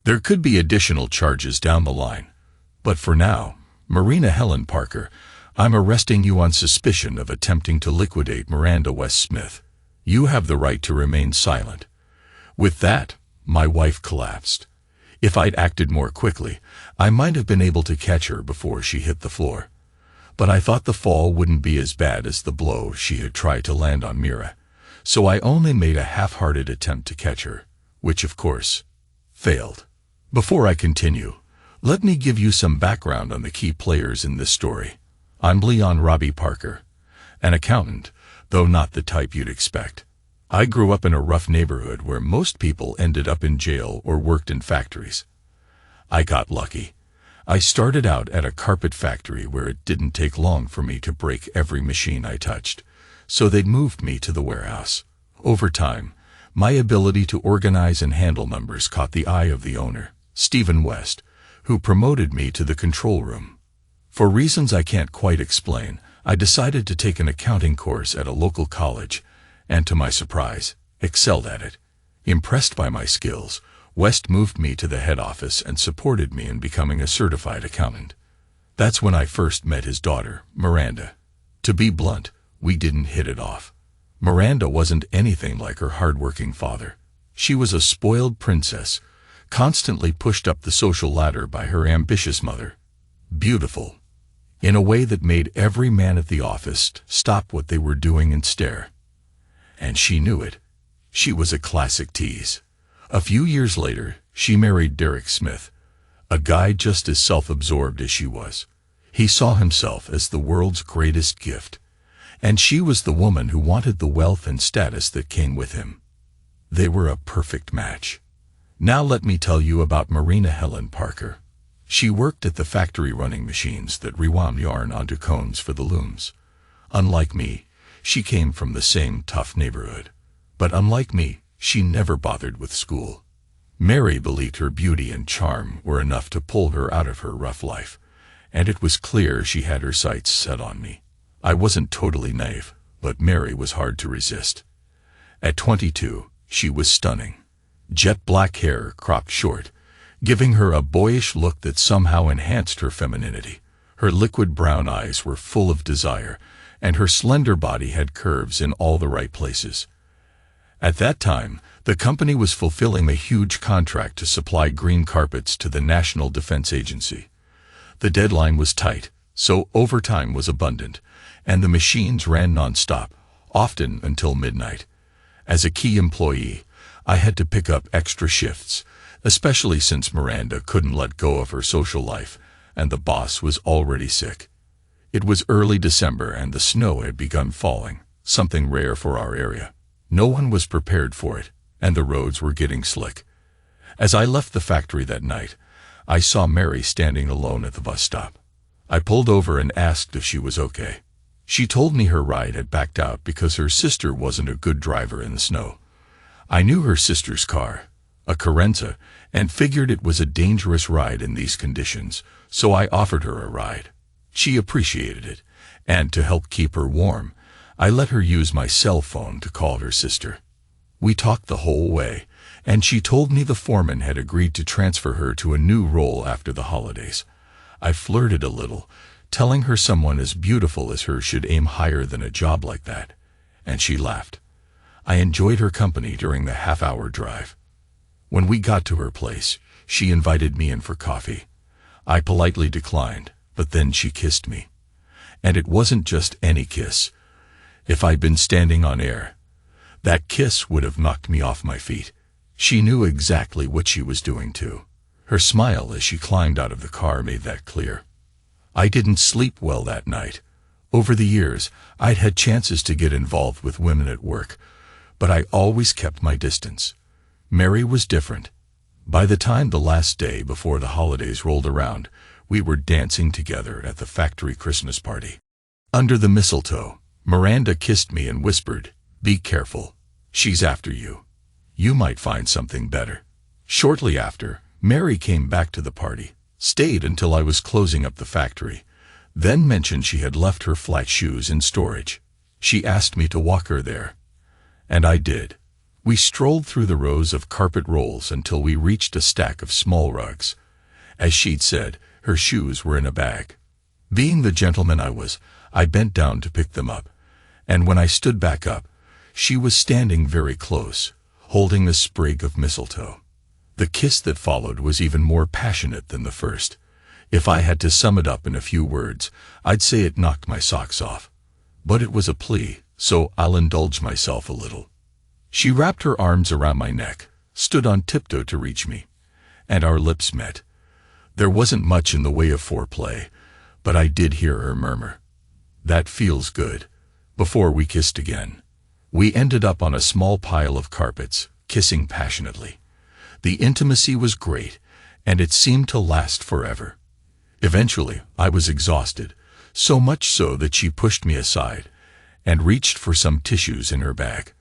There could be additional charges down the line. But for now, Marina Helen Parker, I'm arresting you on suspicion of attempting to liquidate Miranda West Smith. You have the right to remain silent. With that, my wife collapsed. If I'd acted more quickly, I might have been able to catch her before she hit the floor. But I thought the fall wouldn't be as bad as the blow she had tried to land on Mira, so I only made a half-hearted attempt to catch her, which of course, failed. Before I continue, let me give you some background on the key players in this story. I'm Leon Robbie Parker, an accountant, though not the type you'd expect. I grew up in a rough neighborhood where most people ended up in jail or worked in factories. I got lucky. I started out at a carpet factory where it didn't take long for me to break every machine I touched, so they'd moved me to the warehouse. Over time, my ability to organize and handle numbers caught the eye of the owner, Stephen West, who promoted me to the control room. For reasons I can't quite explain, I decided to take an accounting course at a local college, and to my surprise, excelled at it. Impressed by my skills, West moved me to the head office and supported me in becoming a certified accountant. That's when I first met his daughter, Miranda. To be blunt, we didn't hit it off. Miranda wasn't anything like her hard-working father. She was a spoiled princess, constantly pushed up the social ladder by her ambitious mother. Beautiful, in a way that made every man at the office stop what they were doing and stare. And she knew it. She was a classic tease. A few years later, she married Derek Smith, a guy just as self-absorbed as she was. He saw himself as the world's greatest gift, and she was the woman who wanted the wealth and status that came with him. They were a perfect match. Now let me tell you about Marina Helen Parker. She worked at the factory running machines that rewound yarn onto cones for the looms. Unlike me, she came from the same tough neighborhood. But unlike me, she never bothered with school. Mary believed her beauty and charm were enough to pull her out of her rough life, and it was clear she had her sights set on me. I wasn't totally naive, but Mary was hard to resist. At 22, she was stunning. Jet black hair cropped short, giving her a boyish look that somehow enhanced her femininity. Her liquid brown eyes were full of desire, and her slender body had curves in all the right places. At that time, the company was fulfilling a huge contract to supply green carpets to the National Defense Agency. The deadline was tight, so overtime was abundant, and the machines ran non-stop, often until midnight. As a key employee, I had to pick up extra shifts, especially since Miranda couldn't let go of her social life, and the boss was already sick. It was early December and the snow had begun falling, something rare for our area. No one was prepared for it, and the roads were getting slick. As I left the factory that night, I saw Mary standing alone at the bus stop. I pulled over and asked if she was okay. She told me her ride had backed out because her sister wasn't a good driver in the snow. I knew her sister's car, a Carenza, and figured it was a dangerous ride in these conditions, so I offered her a ride. She appreciated it, and to help keep her warm, I let her use my cell phone to call her sister. We talked the whole way, and she told me the foreman had agreed to transfer her to a new role after the holidays. I flirted a little, telling her someone as beautiful as her should aim higher than a job like that, and she laughed. I enjoyed her company during the half-hour drive. When we got to her place, she invited me in for coffee. I politely declined, but then she kissed me. And it wasn't just any kiss. If I'd been standing on air, that kiss would have knocked me off my feet. She knew exactly what she was doing too. Her smile as she climbed out of the car made that clear. I didn't sleep well that night. Over the years, I'd had chances to get involved with women at work, but I always kept my distance. Mary was different. By the time the last day before the holidays rolled around, we were dancing together at the factory Christmas party. Under the mistletoe, Miranda kissed me and whispered, "Be careful. She's after you. You might find something better." Shortly after, Mary came back to the party, stayed until I was closing up the factory, then mentioned she had left her flat shoes in storage. She asked me to walk her there. And I did. We strolled through the rows of carpet rolls until we reached a stack of small rugs. As she'd said, her shoes were in a bag. Being the gentleman I was, I bent down to pick them up, and when I stood back up, she was standing very close, holding a sprig of mistletoe. The kiss that followed was even more passionate than the first. If I had to sum it up in a few words, I'd say it knocked my socks off. But it was a plea, so I'll indulge myself a little. She wrapped her arms around my neck, stood on tiptoe to reach me, and our lips met. There wasn't much in the way of foreplay, but I did hear her murmur, "That feels good," before we kissed again. We ended up on a small pile of carpets, kissing passionately. The intimacy was great, and it seemed to last forever. Eventually, I was exhausted, so much so that she pushed me aside and reached for some tissues in her bag.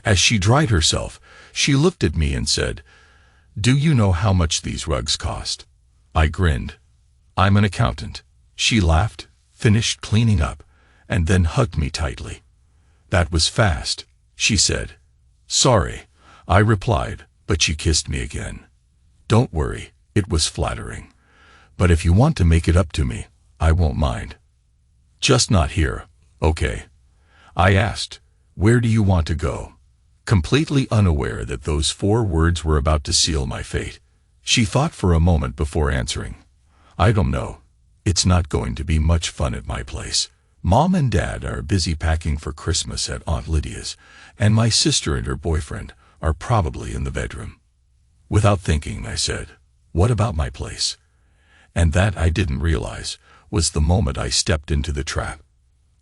As she dried herself, she looked at me and said, "Do you know how much these rugs cost?" I grinned. "I'm an accountant." She laughed, finished cleaning up, and then hugged me tightly. "That was fast," she said. "Sorry," I replied, but she kissed me again. "Don't worry, it was flattering. But if you want to make it up to me, I won't mind." "Just not here, okay?" I asked, "Where do you want to go?" Completely unaware that those 4 words were about to seal my fate. She thought for a moment before answering. "I don't know. It's not going to be much fun at my place. Mom and Dad are busy packing for Christmas at Aunt Lydia's, and my sister and her boyfriend are probably in the bedroom." Without thinking, I said, "What about my place?" And that, I didn't realize, was the moment I stepped into the trap.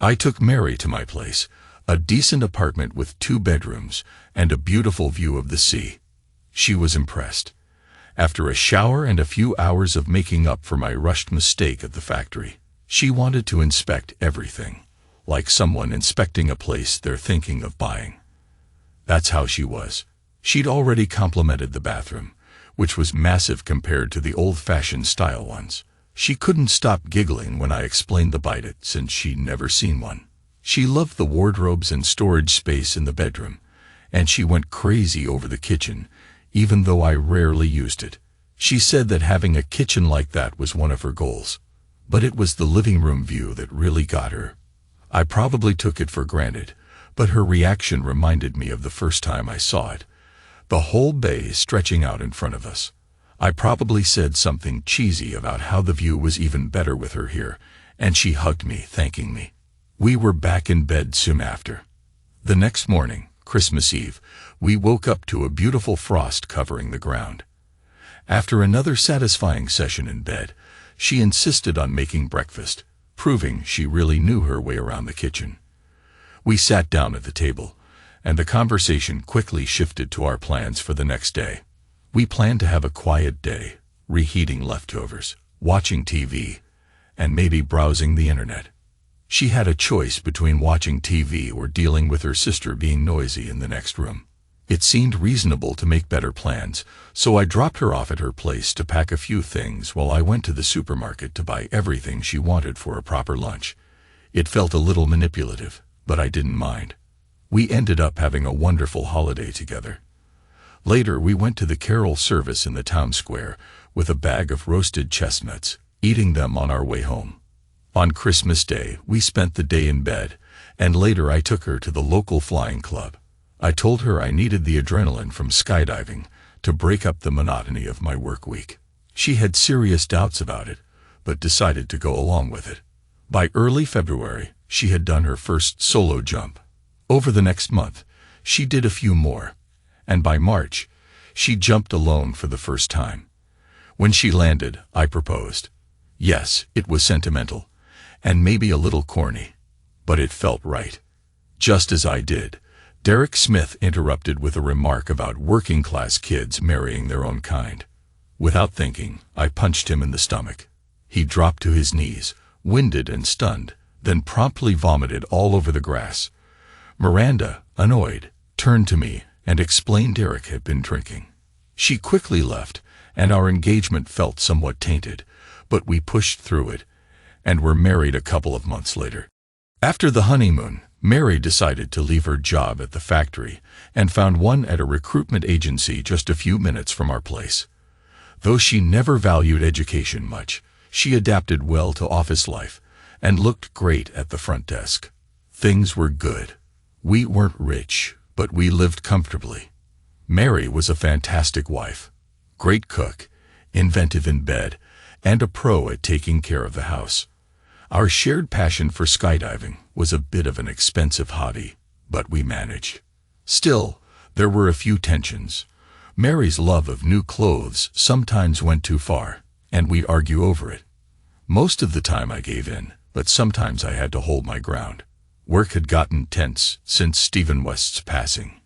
I took Mary to my place, a decent apartment with 2 bedrooms and a beautiful view of the sea. She was impressed. After a shower and a few hours of making up for my rushed mistake at the factory, she wanted to inspect everything, like someone inspecting a place they're thinking of buying. That's how she was. She'd already complimented the bathroom, which was massive compared to the old-fashioned style ones. She couldn't stop giggling when I explained the bite it, since she'd never seen one. She loved the wardrobes and storage space in the bedroom, and she went crazy over the kitchen, even though I rarely used it. She said that having a kitchen like that was one of her goals. But it was the living room view that really got her. I probably took it for granted, but her reaction reminded me of the first time I saw it. The whole bay stretching out in front of us. I probably said something cheesy about how the view was even better with her here, and she hugged me, thanking me. We were back in bed soon after. The next morning, Christmas Eve, we woke up to a beautiful frost covering the ground. After another satisfying session in bed, she insisted on making breakfast, proving she really knew her way around the kitchen. We sat down at the table, and the conversation quickly shifted to our plans for the next day. We planned to have a quiet day, reheating leftovers, watching TV, and maybe browsing the internet. She had a choice between watching TV or dealing with her sister being noisy in the next room. It seemed reasonable to make better plans, so I dropped her off at her place to pack a few things while I went to the supermarket to buy everything she wanted for a proper lunch. It felt a little manipulative, but I didn't mind. We ended up having a wonderful holiday together. Later, we went to the carol service in the town square with a bag of roasted chestnuts, eating them on our way home. On Christmas Day, we spent the day in bed, and later I took her to the local flying club. I told her I needed the adrenaline from skydiving to break up the monotony of my work week. She had serious doubts about it, but decided to go along with it. By early February, she had done her first solo jump. Over the next month, she did a few more, and by March, she jumped alone for the first time. When she landed, I proposed. Yes, it was sentimental, and maybe a little corny, but it felt right. Just as I did, Derek Smith interrupted with a remark about working-class kids marrying their own kind. Without thinking, I punched him in the stomach. He dropped to his knees, winded and stunned, then promptly vomited all over the grass. Miranda, annoyed, turned to me and explained Derek had been drinking. She quickly left, and our engagement felt somewhat tainted, but we pushed through it, and were married a couple of months later. After the honeymoon, Mary decided to leave her job at the factory and found one at a recruitment agency just a few minutes from our place. Though she never valued education much, she adapted well to office life and looked great at the front desk. Things were good. We weren't rich, but we lived comfortably. Mary was a fantastic wife, great cook, inventive in bed, and a pro at taking care of the house. Our shared passion for skydiving was a bit of an expensive hobby, but we managed. Still, there were a few tensions. Mary's love of new clothes sometimes went too far, and we'd argue over it. Most of the time I gave in, but sometimes I had to hold my ground. Work had gotten tense since Stephen West's passing.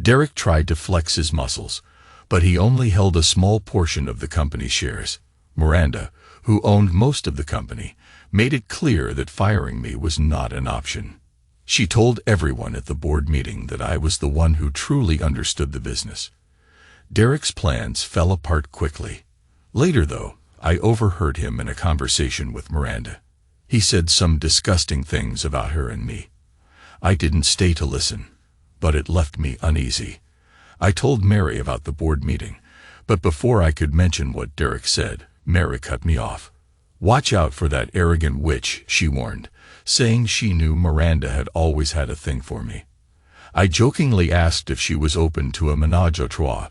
Derek tried to flex his muscles, but he only held a small portion of the company's shares. Miranda, who owned most of the company, made it clear that firing me was not an option. She told everyone at the board meeting that I was the one who truly understood the business. Derek's plans fell apart quickly. Later, though, I overheard him in a conversation with Miranda. He said some disgusting things about her and me. I didn't stay to listen, but it left me uneasy. I told Mary about the board meeting, but before I could mention what Derek said, Mary cut me off. "Watch out for that arrogant witch," she warned, saying she knew Miranda had always had a thing for me. I jokingly asked if she was open to a ménage à trois,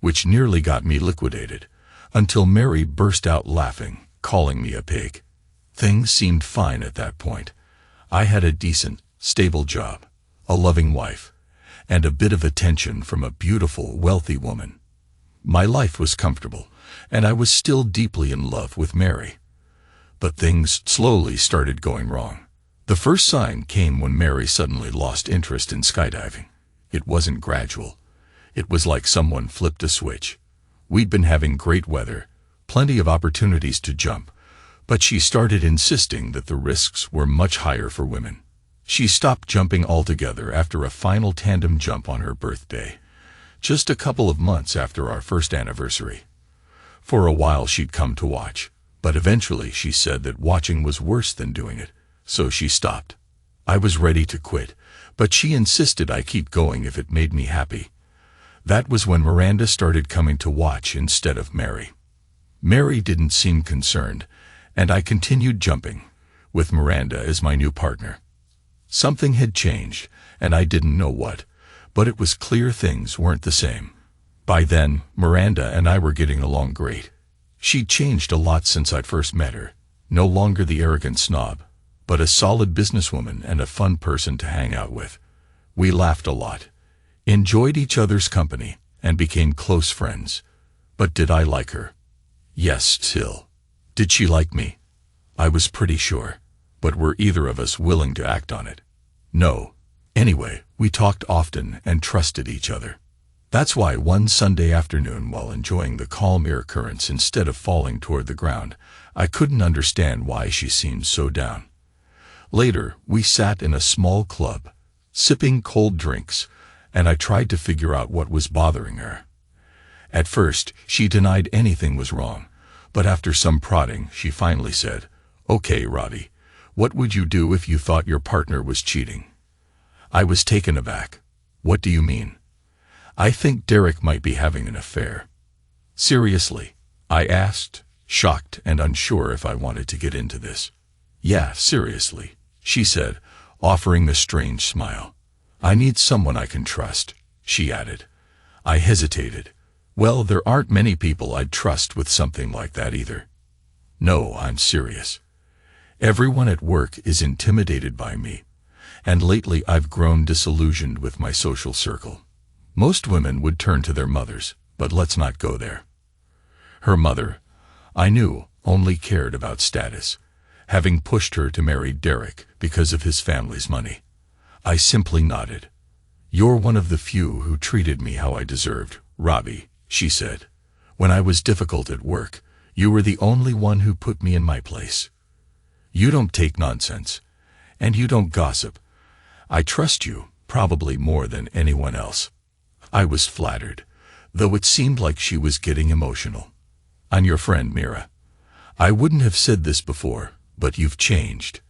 which nearly got me liquidated, until Mary burst out laughing, calling me a pig. Things seemed fine at that point. I had a decent, stable job, a loving wife, and a bit of attention from a beautiful, wealthy woman. My life was comfortable, and I was still deeply in love with Mary. But things slowly started going wrong. The first sign came when Mary suddenly lost interest in skydiving. It wasn't gradual. It was like someone flipped a switch. We'd been having great weather, plenty of opportunities to jump, but she started insisting that the risks were much higher for women. She stopped jumping altogether after a final tandem jump on her birthday, just a couple of months after our first anniversary. For a while she'd come to watch, but eventually she said that watching was worse than doing it, so she stopped. I was ready to quit, but she insisted I keep going if it made me happy. That was when Miranda started coming to watch instead of Mary. Mary didn't seem concerned, and I continued jumping, with Miranda as my new partner. Something had changed, and I didn't know what, but it was clear things weren't the same. By then, Miranda and I were getting along great. She'd changed a lot since I'd first met her, no longer the arrogant snob, but a solid businesswoman and a fun person to hang out with. We laughed a lot, enjoyed each other's company, and became close friends. But did I like her? Yes, still. Did she like me? I was pretty sure. But were either of us willing to act on it? No. Anyway, we talked often and trusted each other. That's why one Sunday afternoon, while enjoying the calm air currents instead of falling toward the ground, I couldn't understand why she seemed so down. Later, we sat in a small club, sipping cold drinks, and I tried to figure out what was bothering her. At first, she denied anything was wrong, but after some prodding, she finally said, "Okay, Robbie, what would you do if you thought your partner was cheating?" I was taken aback. "What do you mean?" "I think Derek might be having an affair." "Seriously?" I asked, shocked and unsure if I wanted to get into this. "Yeah, seriously," she said, offering a strange smile. "I need someone I can trust," she added. I hesitated. Well, there aren't many people I'd trust with something like that either. "No, I'm serious. Everyone at work is intimidated by me, and lately I've grown disillusioned with my social circle. Most women would turn to their mothers, but let's not go there." Her mother, I knew, only cared about status, having pushed her to marry Derek because of his family's money. I simply nodded. "You're one of the few who treated me how I deserved, Robbie," she said. "When I was difficult at work, you were the only one who put me in my place. You don't take nonsense, and you don't gossip. I trust you, probably more than anyone else." I was flattered, though it seemed like she was getting emotional. "I'm your friend, Mira. I wouldn't have said this before, but you've changed.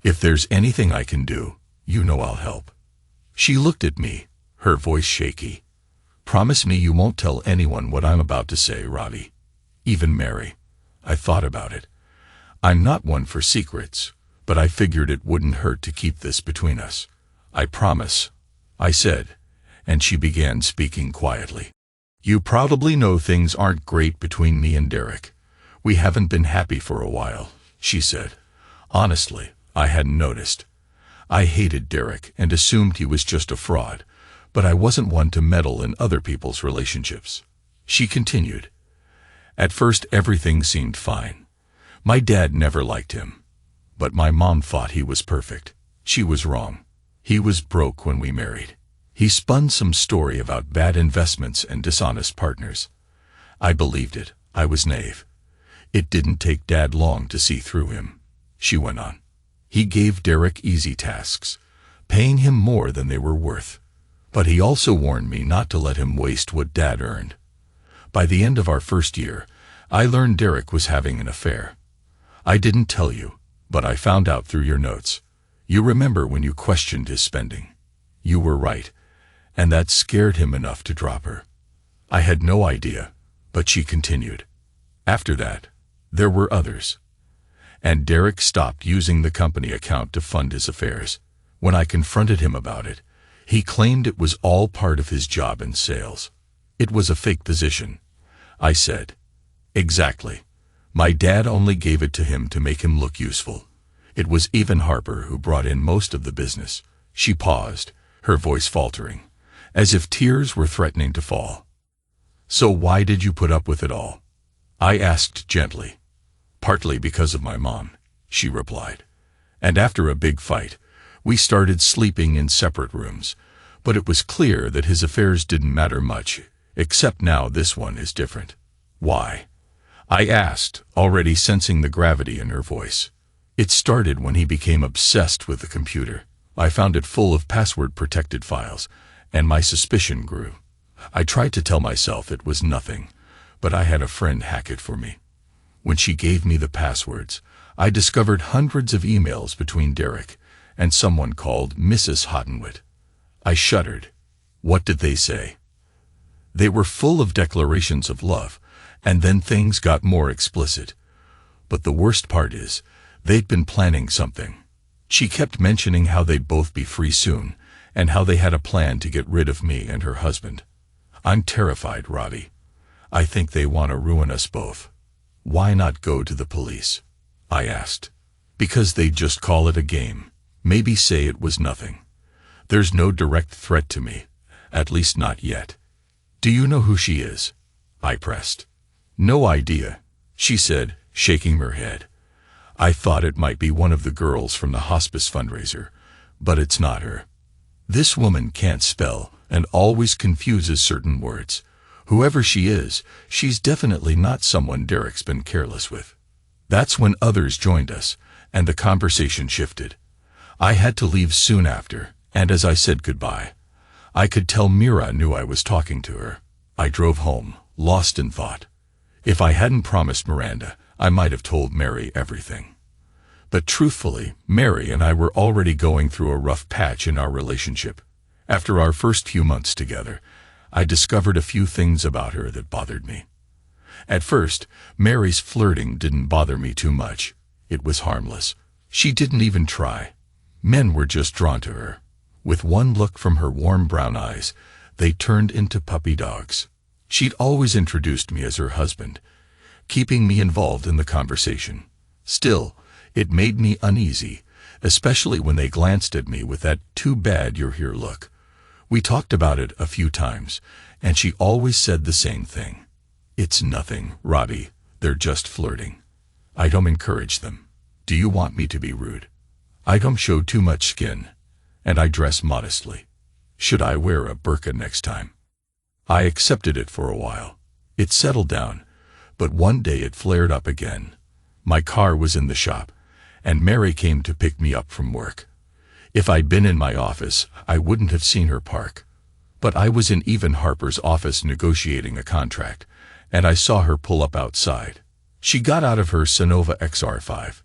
If there's anything I can do, You know I'll help." She looked at me, her voice shaky. "Promise me you won't tell anyone what I'm about to say, Robbie. Even Mary." I thought about it. I'm not one for secrets, but I figured it wouldn't hurt to keep this between us. "I promise," I said, and she began speaking quietly. "You probably know things aren't great between me and Derek. We haven't been happy for a while," she said. Honestly, I hadn't noticed. I hated Derek and assumed he was just a fraud, but I wasn't one to meddle in other people's relationships. She continued. "At first everything seemed fine. My dad never liked him, but my mom thought he was perfect. She was wrong. He was broke when we married. He spun some story about bad investments and dishonest partners. I believed it. I was naive. It didn't take Dad long to see through him," she went on. "He gave Derek easy tasks, paying him more than they were worth. But he also warned me not to let him waste what Dad earned. By the end of our first year, I learned Derek was having an affair. I didn't tell you, but I found out through your notes. You remember when you questioned his spending. You were right, and that scared him enough to drop her." I had no idea, but she continued. "After that, there were others. And Derek stopped using the company account to fund his affairs. When I confronted him about it, he claimed it was all part of his job in sales. It was a fake position." I said. "Exactly. My dad only gave it to him to make him look useful. It was even Harper who brought in most of the business." She paused, her voice faltering, as if tears were threatening to fall. "So why did you put up with it all?" I asked gently. "Partly because of my mom," she replied. "And after a big fight, we started sleeping in separate rooms, but it was clear that his affairs didn't matter much, except now this one is different." "Why?" I asked, already sensing the gravity in her voice. "It started when he became obsessed with the computer. I found it full of password-protected files, and my suspicion grew. I tried to tell myself it was nothing, but I had a friend hack it for me. When she gave me the passwords, I discovered hundreds of emails between Derek and someone called Mrs. Hottenwit." I shuddered. "What did they say?" "They were full of declarations of love, and then things got more explicit. But the worst part is, they'd been planning something. She kept mentioning how they'd both be free soon, and how they had a plan to get rid of me and her husband. I'm terrified, Robbie. I think they want to ruin us both." "Why not go to the police?" I asked. "Because they'd just call it a game, maybe say it was nothing. There's no direct threat to me, at least not yet." "Do you know who she is?" I pressed. "No idea," she said, shaking her head. "I thought it might be one of the girls from the hospice fundraiser, but it's not her. This woman can't spell and always confuses certain words. Whoever she is, she's definitely not someone Derek's been careless with." That's when others joined us, and the conversation shifted. I had to leave soon after, and as I said goodbye, I could tell Mira knew I was talking to her. I drove home, lost in thought. If I hadn't promised Miranda, I might have told Mary everything. But truthfully, Mary and I were already going through a rough patch in our relationship. After our first few months together, I discovered a few things about her that bothered me. At first, Mary's flirting didn't bother me too much. It was harmless. She didn't even try. Men were just drawn to her. With one look from her warm brown eyes, they turned into puppy dogs. She'd always introduced me as her husband, keeping me involved in the conversation. Still, it made me uneasy, especially when they glanced at me with that "too bad you're here" look. We talked about it a few times, and she always said the same thing. "It's nothing, Robbie. They're just flirting. I don't encourage them. Do you want me to be rude? I don't show too much skin, and I dress modestly. Should I wear a burqa next time?" I accepted it for a while. It settled down, but one day it flared up again. My car was in the shop, and Mary came to pick me up from work. If I'd been in my office, I wouldn't have seen her park. But I was in Even Harper's office negotiating a contract, and I saw her pull up outside. She got out of her Sonova XR5,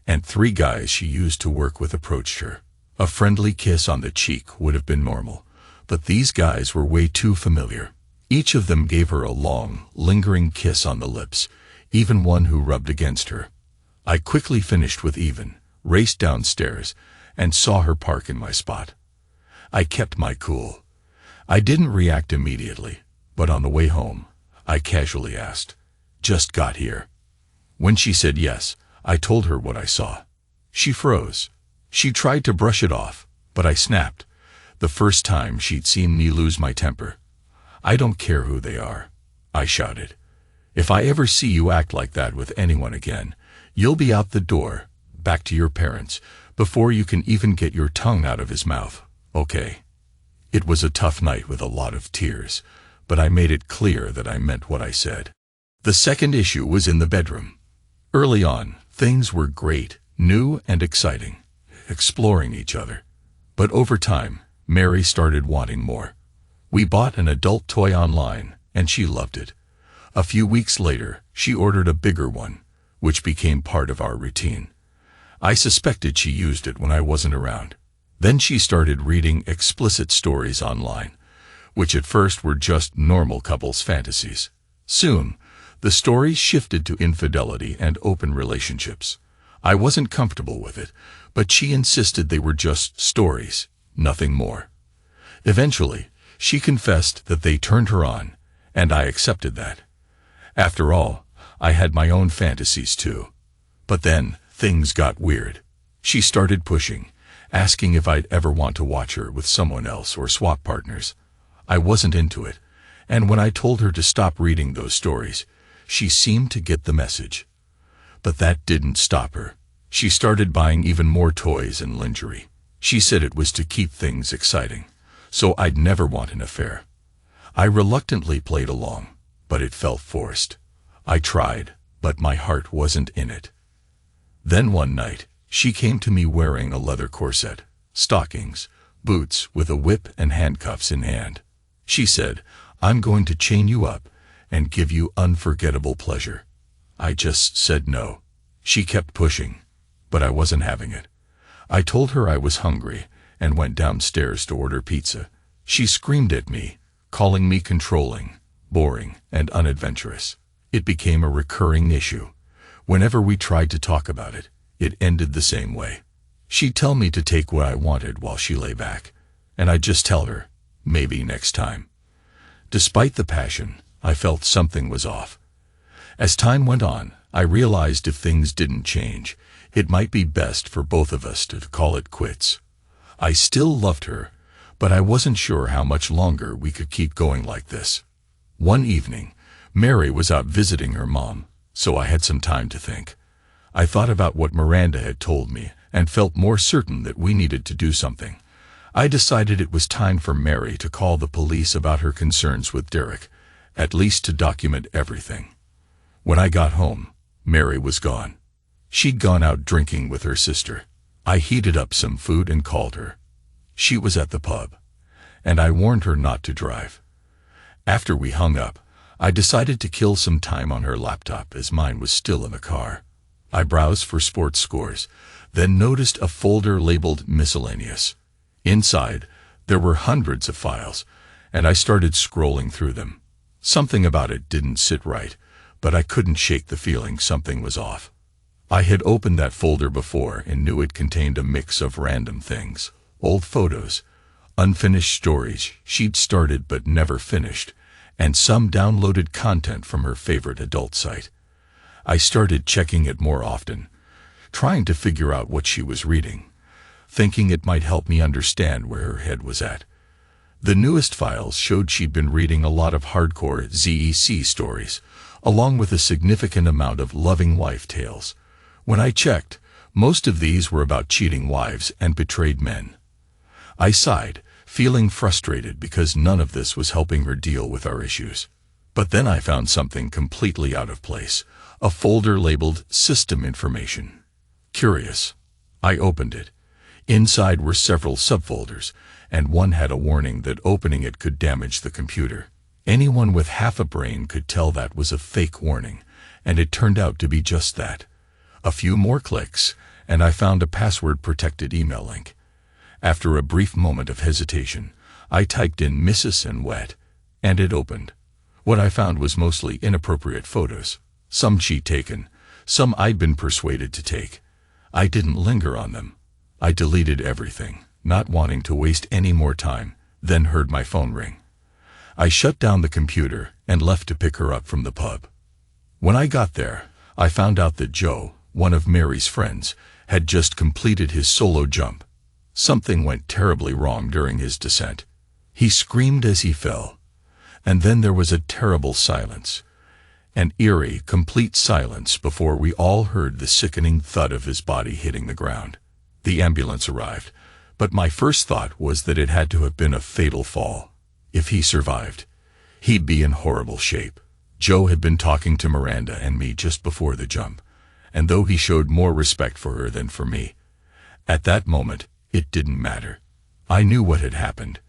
and 3 guys she used to work with approached her. A friendly kiss on the cheek would have been normal, but these guys were way too familiar. Each of them gave her a long, lingering kiss on the lips, even one who rubbed against her. I quickly finished with even, raced downstairs, and saw her park in my spot. I kept my cool. I didn't react immediately, but on the way home, I casually asked, "Just got here?" When she said yes, I told her what I saw. She froze. She tried to brush it off, but I snapped. The first time she'd seen me lose my temper. "I don't care who they are," I shouted. "If I ever see you act like that with anyone again, you'll be out the door, back to your parents, before you can even get your tongue out of his mouth, okay?" It was a tough night with a lot of tears, but I made it clear that I meant what I said. The second issue was in the bedroom. Early on, things were great, new and exciting, exploring each other. But over time, Mary started wanting more. We bought an adult toy online, and she loved it. A few weeks later, she ordered a bigger one, which became part of our routine. I suspected she used it when I wasn't around. Then she started reading explicit stories online, which at first were just normal couples' fantasies. Soon, the stories shifted to infidelity and open relationships. I wasn't comfortable with it, but she insisted they were just stories, nothing more. Eventually, she confessed that they turned her on, and I accepted that. After all, I had my own fantasies too. But then, things got weird. She started pushing, asking if I'd ever want to watch her with someone else or swap partners. I wasn't into it, and when I told her to stop reading those stories, she seemed to get the message. But that didn't stop her. She started buying even more toys and lingerie. She said it was to keep things exciting, so I'd never want an affair. I reluctantly played along, but it felt forced. I tried, but my heart wasn't in it. Then one night, she came to me wearing a leather corset, stockings, boots with a whip and handcuffs in hand. She said, "I'm going to chain you up and give you unforgettable pleasure." I just said no. She kept pushing, but I wasn't having it. I told her I was hungry and went downstairs to order pizza. She screamed at me, calling me controlling, boring, and unadventurous. It became a recurring issue. Whenever we tried to talk about it, it ended the same way. She'd tell me to take what I wanted while she lay back, and I'd just tell her, maybe next time. Despite the passion, I felt something was off. As time went on, I realized if things didn't change, it might be best for both of us to call it quits. I still loved her, but I wasn't sure how much longer we could keep going like this. One evening, Mary was out visiting her mom, so I had some time to think. I thought about what Miranda had told me and felt more certain that we needed to do something. I decided it was time for Mary to call the police about her concerns with Derek, at least to document everything. When I got home, Mary was gone. She'd gone out drinking with her sister. I heated up some food and called her. She was at the pub, and I warned her not to drive. After we hung up, I decided to kill some time on her laptop as mine was still in the car. I browsed for sports scores, then noticed a folder labeled miscellaneous. Inside, there were hundreds of files, and I started scrolling through them. Something about it didn't sit right, but I couldn't shake the feeling something was off. I had opened that folder before and knew it contained a mix of random things, old photos, unfinished stories she'd started but never finished, and some downloaded content from her favorite adult site. I started checking it more often, trying to figure out what she was reading, thinking it might help me understand where her head was at. The newest files showed she'd been reading a lot of hardcore ZEC stories, along with a significant amount of loving wife tales. When I checked, most of these were about cheating wives and betrayed men. I sighed, feeling frustrated because none of this was helping her deal with our issues. But then I found something completely out of place, a folder labeled System Information. Curious. I opened it. Inside were several subfolders, and one had a warning that opening it could damage the computer. Anyone with half a brain could tell that was a fake warning, and it turned out to be just that. A few more clicks, and I found a password-protected email link. After a brief moment of hesitation, I typed in Mrs. and wet, and it opened. What I found was mostly inappropriate photos, some cheat taken, some I'd been persuaded to take. I didn't linger on them. I deleted everything, not wanting to waste any more time, then heard my phone ring. I shut down the computer and left to pick her up from the pub. When I got there, I found out that Joe, one of Mary's friends, had just completed his solo jump. Something went terribly wrong during his descent. He screamed as he fell. And then there was a terrible silence. An eerie, complete silence before we all heard the sickening thud of his body hitting the ground. The ambulance arrived, but my first thought was that it had to have been a fatal fall. If he survived, he'd be in horrible shape. Joe had been talking to Miranda and me just before the jump, and though he showed more respect for her than for me, at that moment, it didn't matter. I knew what had happened.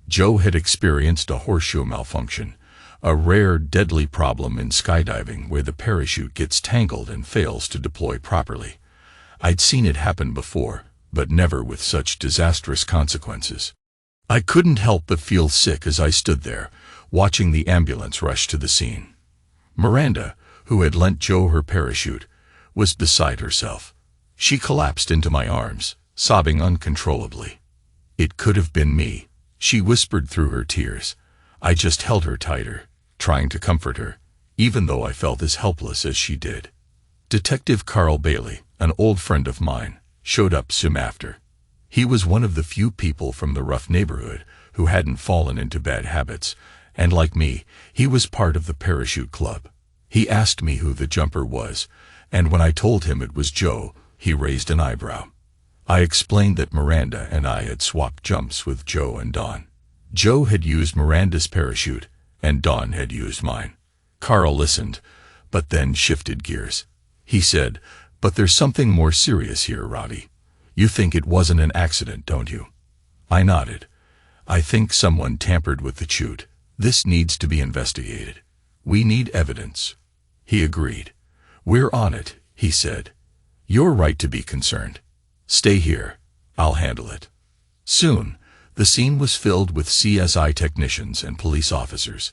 Joe had experienced a horseshoe malfunction, a rare, deadly problem in skydiving where the parachute gets tangled and fails to deploy properly. I'd seen it happen before, but never with such disastrous consequences. I couldn't help but feel sick as I stood there, watching the ambulance rush to the scene. Miranda, who had lent Joe her parachute, was beside herself. She collapsed into my arms, sobbing uncontrollably. "It could have been me," she whispered through her tears. I just held her tighter, trying to comfort her, even though I felt as helpless as she did. Detective Carl Bailey, an old friend of mine, showed up soon after. He was one of the few people from the rough neighborhood who hadn't fallen into bad habits, and like me, he was part of the parachute club. He asked me who the jumper was, and when I told him it was Joe, he raised an eyebrow. I explained that Miranda and I had swapped jumps with Joe and Dawn. Joe had used Miranda's parachute, and Dawn had used mine. Carl listened, but then shifted gears. He said, "But there's something more serious here, Roddy. You think it wasn't an accident, don't you?" I nodded. "I think someone tampered with the chute. This needs to be investigated. We need evidence." He agreed. "We're on it," he said. "You're right to be concerned. Stay here. I'll handle it." Soon, the scene was filled with CSI technicians and police officers.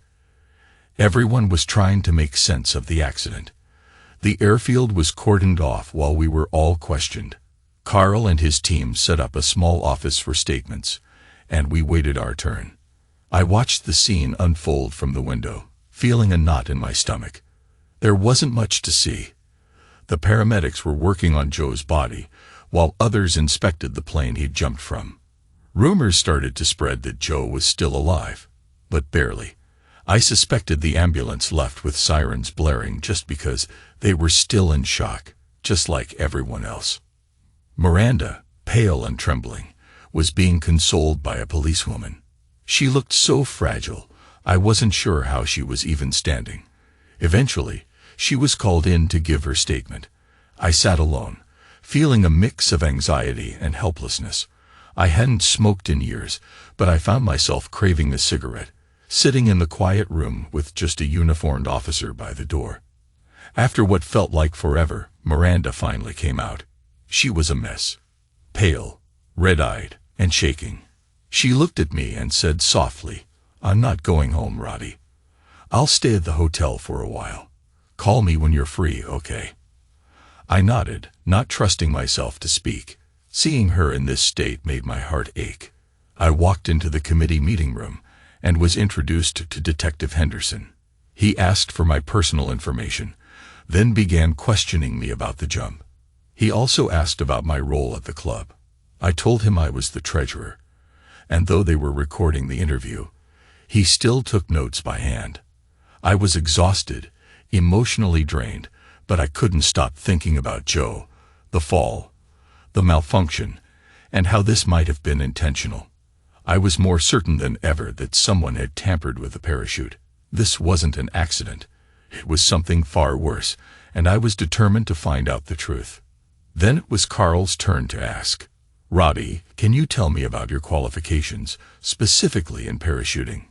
Everyone was trying to make sense of the accident. The airfield was cordoned off while we were all questioned. Carl and his team set up a small office for statements, and we waited our turn. I watched the scene unfold from the window, feeling a knot in my stomach. There wasn't much to see. The paramedics were working on Joe's body, while others inspected the plane he'd jumped from. Rumors started to spread that Joe was still alive, but barely. I suspected the ambulance left with sirens blaring just because they were still in shock, just like everyone else. Miranda, pale and trembling, was being consoled by a policewoman. She looked so fragile, I wasn't sure how she was even standing. Eventually, she was called in to give her statement. I sat alone, feeling a mix of anxiety and helplessness. I hadn't smoked in years, but I found myself craving a cigarette, sitting in the quiet room with just a uniformed officer by the door. After what felt like forever, Miranda finally came out. She was a mess. Pale, red-eyed, and shaking. She looked at me and said softly, "I'm not going home, Roddy. I'll stay at the hotel for a while. Call me when you're free, okay?" I nodded, not trusting myself to speak. Seeing her in this state made my heart ache. I walked into the committee meeting room and was introduced to Detective Henderson. He asked for my personal information, then began questioning me about the jump. He also asked about my role at the club. I told him I was the treasurer, and though they were recording the interview, he still took notes by hand. I was exhausted, emotionally drained, but I couldn't stop thinking about Joe, the fall, the malfunction, and how this might have been intentional. I was more certain than ever that someone had tampered with the parachute. This wasn't an accident. It was something far worse, and I was determined to find out the truth. Then it was Carl's turn to ask, "Roddy, can you tell me about your qualifications, specifically in parachuting?"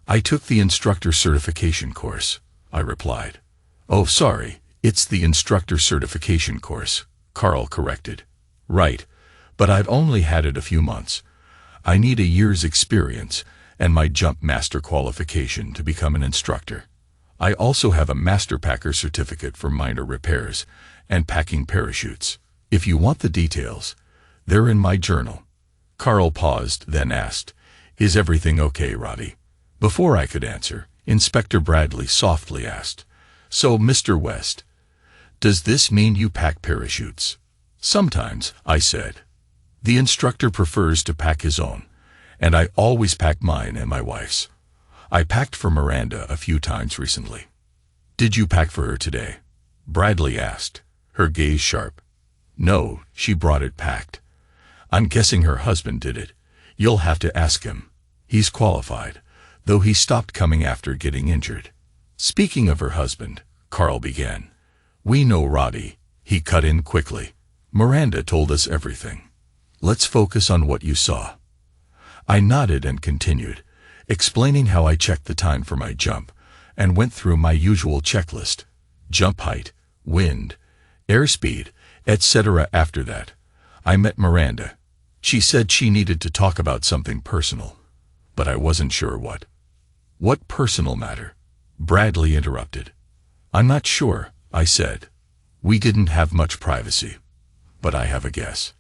"I took the instructor certification course," I replied. "Oh, sorry, it's the instructor certification course," Carl corrected. "Right, but I've only had it a few months. I need a year's experience and my jump master qualification to become an instructor. I also have a master packer certificate for minor repairs and packing parachutes. If you want the details, they're in my journal. Carl paused, then asked, "Is everything okay, Robbie?" Before I could answer, Inspector Bradley softly asked, "So, Mr. West, does this mean you pack parachutes?" "Sometimes," I said. "The instructor prefers to pack his own, and I always pack mine and my wife's. I packed for Miranda a few times recently." "Did you pack for her today?" Bradley asked, her gaze sharp. "No, she brought it packed. I'm guessing her husband did it. You'll have to ask him. He's qualified, though he stopped coming after getting injured." "Speaking of her husband," Carl began. "We know Roddy," he cut in quickly. "Miranda told us everything. Let's focus on what you saw." I nodded and continued, explaining how I checked the time for my jump, and went through my usual checklist: jump height, wind, airspeed, etc. After that, I met Miranda. She said she needed to talk about something personal, but I wasn't sure what. "What personal matter?" Bradley interrupted. "I'm not sure," I said. "We didn't have much privacy, but I have a guess."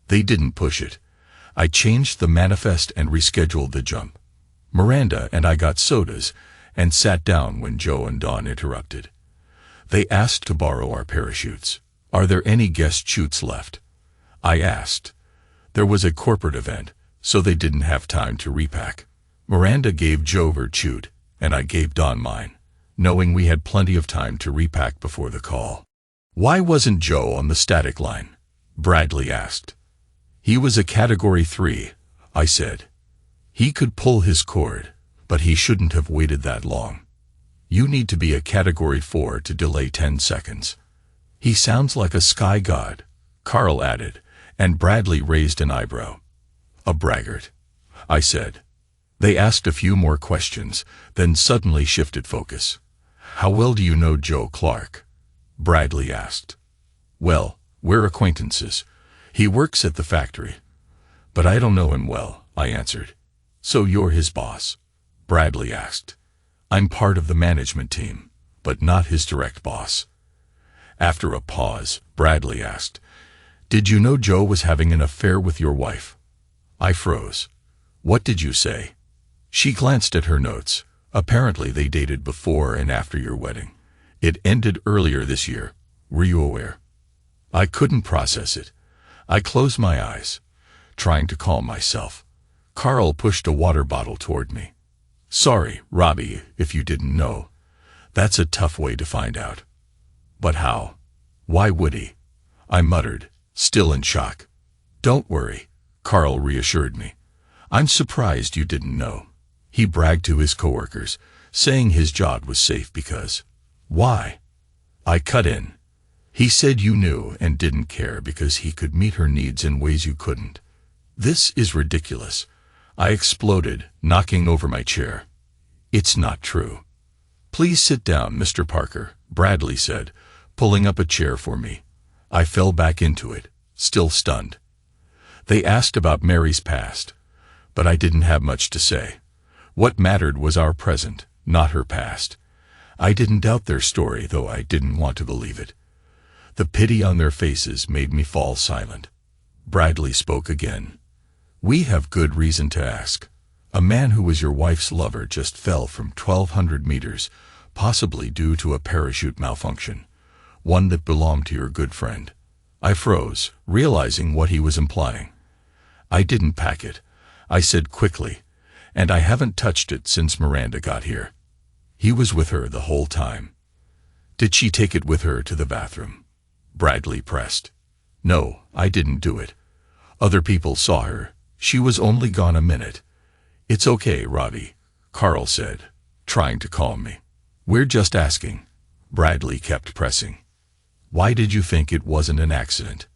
They didn't push it. I changed the manifest and rescheduled the jump. Miranda and I got sodas and sat down when Joe and Dawn interrupted. They asked to borrow our parachutes. "Are there any guest chutes left?" I asked. There was a corporate event, so they didn't have time to repack. Miranda gave Joe her chute, and I gave Dawn mine, knowing we had plenty of time to repack before the call. "Why wasn't Joe on the static line?" Bradley asked. "He was a Category 3, I said. "He could pull his cord, but he shouldn't have waited that long. You need to be a Category 4 to delay 10 seconds. "He sounds like a sky god," Carl added, and Bradley raised an eyebrow. "A braggart," I said. They asked a few more questions, then suddenly shifted focus. "How well do you know Joe Clark?" Bradley asked. "Well, we're acquaintances. He works at the factory. But I don't know him well," I answered. "So you're his boss?" Bradley asked. "I'm part of the management team, but not his direct boss." After a pause, Bradley asked, "Did you know Joe was having an affair with your wife?" I froze. "What did you say?" She glanced at her notes. "Apparently they dated before and after your wedding. It ended earlier this year. Were you aware?" I couldn't process it. I closed my eyes, trying to calm myself. Carl pushed a water bottle toward me. "Sorry, Robbie, if you didn't know. That's a tough way to find out." "But how? Why would he?" I muttered, still in shock. "Don't worry," Carl reassured me. "I'm surprised you didn't know." He bragged to his coworkers, saying his job was safe because... "Why?" I cut in. "He said you knew and didn't care because he could meet her needs in ways you couldn't." "This is ridiculous," I exploded, knocking over my chair. "It's not true." "Please sit down, Mr. Parker," Bradley said, pulling up a chair for me. I fell back into it, still stunned. They asked about Mary's past, but I didn't have much to say. What mattered was our present, not her past. I didn't doubt their story, though I didn't want to believe it. The pity on their faces made me fall silent. Bradley spoke again. "We have good reason to ask. A man who was your wife's lover just fell from 1,200 meters, possibly due to a parachute malfunction, one that belonged to your good friend." I froze, realizing what he was implying. "I didn't pack it," I said quickly, "and I haven't touched it since Miranda got here." "He was with her the whole time." "Did she take it with her to the bathroom?" Bradley pressed. "No, I didn't do it. Other people saw her. She was only gone a minute." "It's okay, Robbie," Carl said, trying to calm me. "We're just asking." Bradley kept pressing. "Why did you think it wasn't an accident?"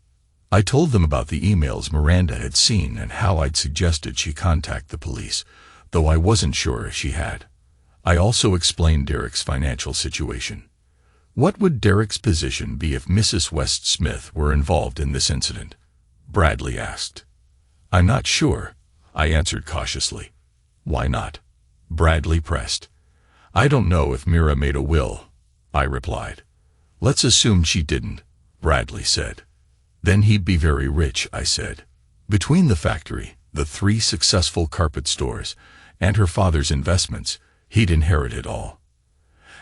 I told them about the emails Miranda had seen and how I'd suggested she contact the police, though I wasn't sure if she had. I also explained Derek's financial situation. What would Derek's position be if Mrs. West Smith were involved in this incident? Bradley asked. "I'm not sure," I answered cautiously. "Why not?" Bradley pressed. "I don't know if Mira made a will," I replied. "Let's assume she didn't," Bradley said. "Then he'd be very rich," I said. Between the factory, the 3 successful carpet stores, and her father's investments, he'd inherit it all.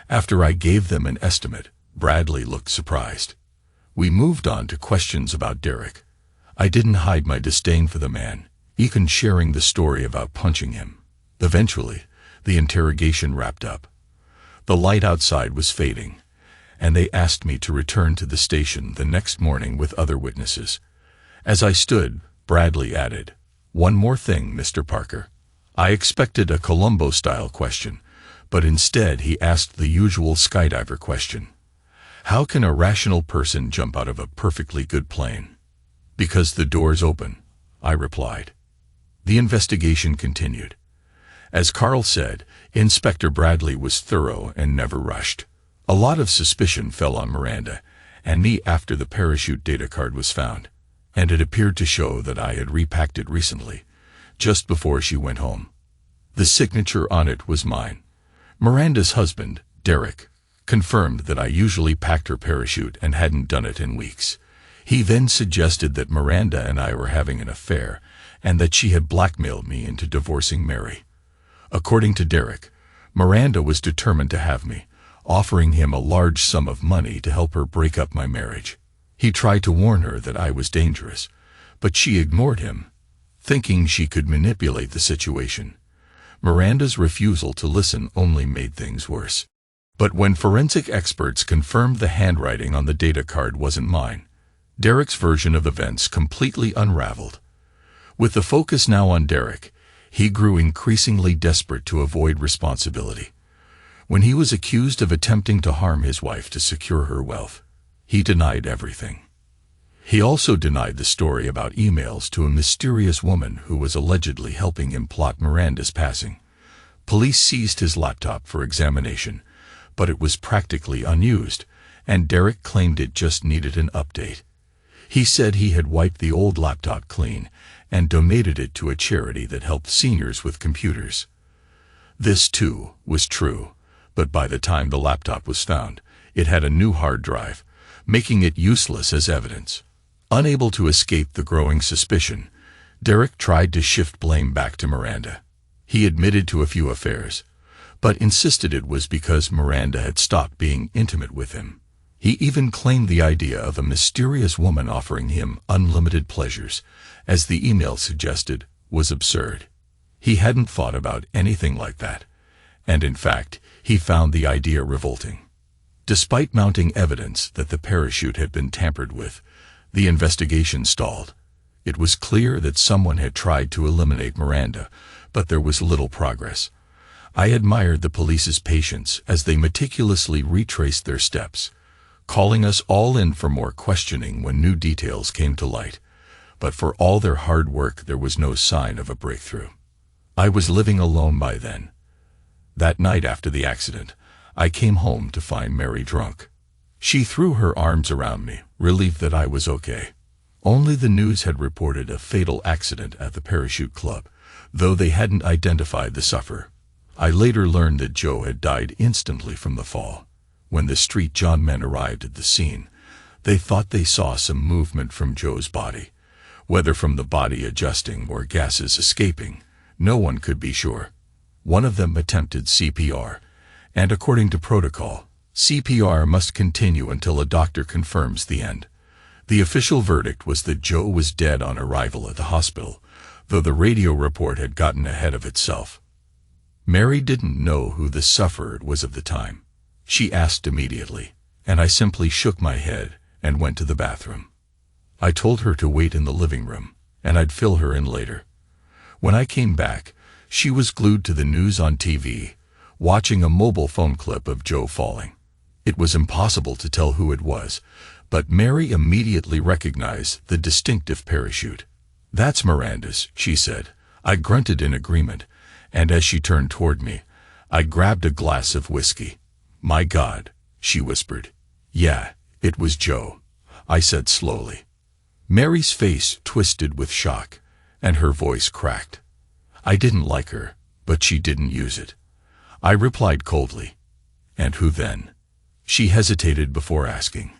After I gave them an estimate, Bradley looked surprised. We moved on to questions about Derek. I didn't hide my disdain for the man, even sharing the story about punching him. Eventually, the interrogation wrapped up. The light outside was fading, and they asked me to return to the station the next morning with other witnesses. As I stood, Bradley added, "One more thing, Mr. Parker." I expected a Columbo-style question, but instead he asked the usual skydiver question. "How can a rational person jump out of a perfectly good plane?" "Because the door's open," I replied. The investigation continued. As Carl said, Inspector Bradley was thorough and never rushed. A lot of suspicion fell on Miranda and me after the parachute data card was found, and it appeared to show that I had repacked it recently, just before she went home. The signature on it was mine. Miranda's husband, Derek, confirmed that I usually packed her parachute and hadn't done it in weeks. He then suggested that Miranda and I were having an affair and that she had blackmailed me into divorcing Mary. According to Derek, Miranda was determined to have me, offering him a large sum of money to help her break up my marriage. He tried to warn her that I was dangerous, but she ignored him, thinking she could manipulate the situation. Miranda's refusal to listen only made things worse. But when forensic experts confirmed the handwriting on the data card wasn't mine, Derek's version of events completely unraveled. With the focus now on Derek, he grew increasingly desperate to avoid responsibility. When he was accused of attempting to harm his wife to secure her wealth, he denied everything. He also denied the story about emails to a mysterious woman who was allegedly helping him plot Miranda's passing. Police seized his laptop for examination, but it was practically unused, and Derek claimed it just needed an update. He said he had wiped the old laptop clean and donated it to a charity that helped seniors with computers. This, too, was true, but by the time the laptop was found, it had a new hard drive, making it useless as evidence. Unable to escape the growing suspicion, Derek tried to shift blame back to Miranda. He admitted to a few affairs, but insisted it was because Miranda had stopped being intimate with him. He even claimed the idea of a mysterious woman offering him unlimited pleasures, as the email suggested, was absurd. He hadn't thought about anything like that, and in fact, he found the idea revolting. Despite mounting evidence that the parachute had been tampered with, the investigation stalled. It was clear that someone had tried to eliminate Miranda, but there was little progress. I admired the police's patience as they meticulously retraced their steps, calling us all in for more questioning when new details came to light. But for all their hard work, there was no sign of a breakthrough. I was living alone by then. That night after the accident, I came home to find Mary drunk. She threw her arms around me, relieved that I was okay. Only the news had reported a fatal accident at the parachute club, though they hadn't identified the sufferer. I later learned that Joe had died instantly from the fall. When the Street John men arrived at the scene, they thought they saw some movement from Joe's body. Whether from the body adjusting or gases escaping, no one could be sure. One of them attempted CPR, and according to protocol, CPR must continue until a doctor confirms the end. The official verdict was that Joe was dead on arrival at the hospital, though the radio report had gotten ahead of itself. Mary didn't know who the sufferer was at the time. She asked immediately, and I simply shook my head and went to the bathroom. I told her to wait in the living room, and I'd fill her in later. When I came back, she was glued to the news on TV, watching a mobile phone clip of Joe falling. It was impossible to tell who it was, but Mary immediately recognized the distinctive parachute. "That's Miranda's," she said. I grunted in agreement, and as she turned toward me, I grabbed a glass of whiskey. "My God," she whispered. "Yeah, it was Joe," I said slowly. Mary's face twisted with shock, and her voice cracked. I didn't like her, but she didn't use it. I replied coldly. And who then? She hesitated before asking.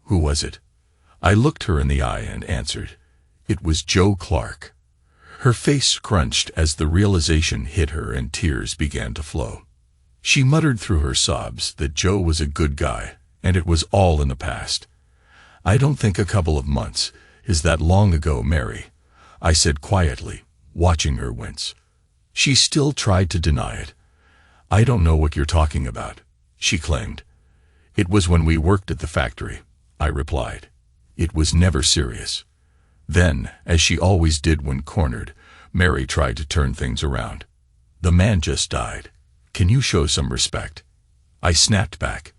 Who was it? I looked her in the eye and answered. It was Joe Clark. Her face crunched as the realization hit her and tears began to flow. She muttered through her sobs that Joe was a good guy, and it was all in the past. I don't think a couple of months is that long ago, Mary, I said quietly, watching her wince. She still tried to deny it. I don't know what you're talking about, she claimed. It was when we worked at the factory, I replied. It was never serious. Then, as she always did when cornered, Mary tried to turn things around. The man just died. Can you show some respect? I snapped back.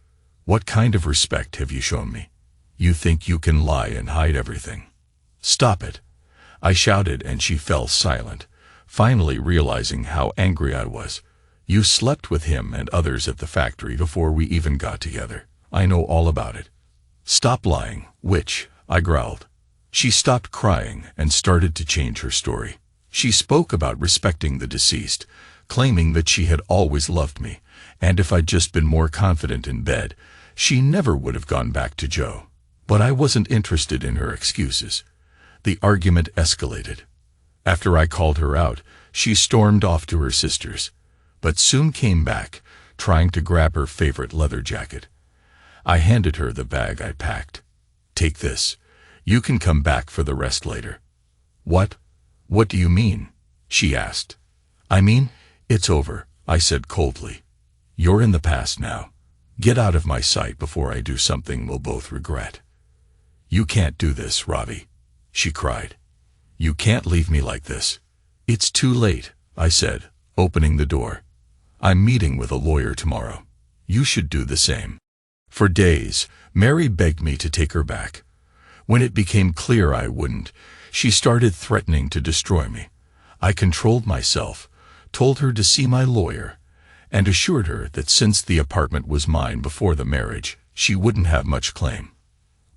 What kind of respect have you shown me? You think you can lie and hide everything? Stop it, I shouted, and she fell silent, finally realizing how angry I was. You slept with him and others at the factory before we even got together. I know all about it. Stop lying, witch, I growled. She stopped crying and started to change her story. She spoke about respecting the deceased, claiming that she had always loved me, and if I'd just been more confident in bed, she never would have gone back to Joe. But I wasn't interested in her excuses. The argument escalated. After I called her out, she stormed off to her sister's, but soon came back, trying to grab her favorite leather jacket. I handed her the bag I packed. Take this. You can come back for the rest later. What? What do you mean? She asked. I mean, it's over, I said coldly. You're in the past now. Get out of my sight before I do something we'll both regret. You can't do this, Robbie, she cried. You can't leave me like this. It's too late, I said, opening the door. I'm meeting with a lawyer tomorrow. You should do the same. For days, Mary begged me to take her back. When it became clear I wouldn't, she started threatening to destroy me. I controlled myself, told her to see my lawyer, and assured her that since the apartment was mine before the marriage, she wouldn't have much claim.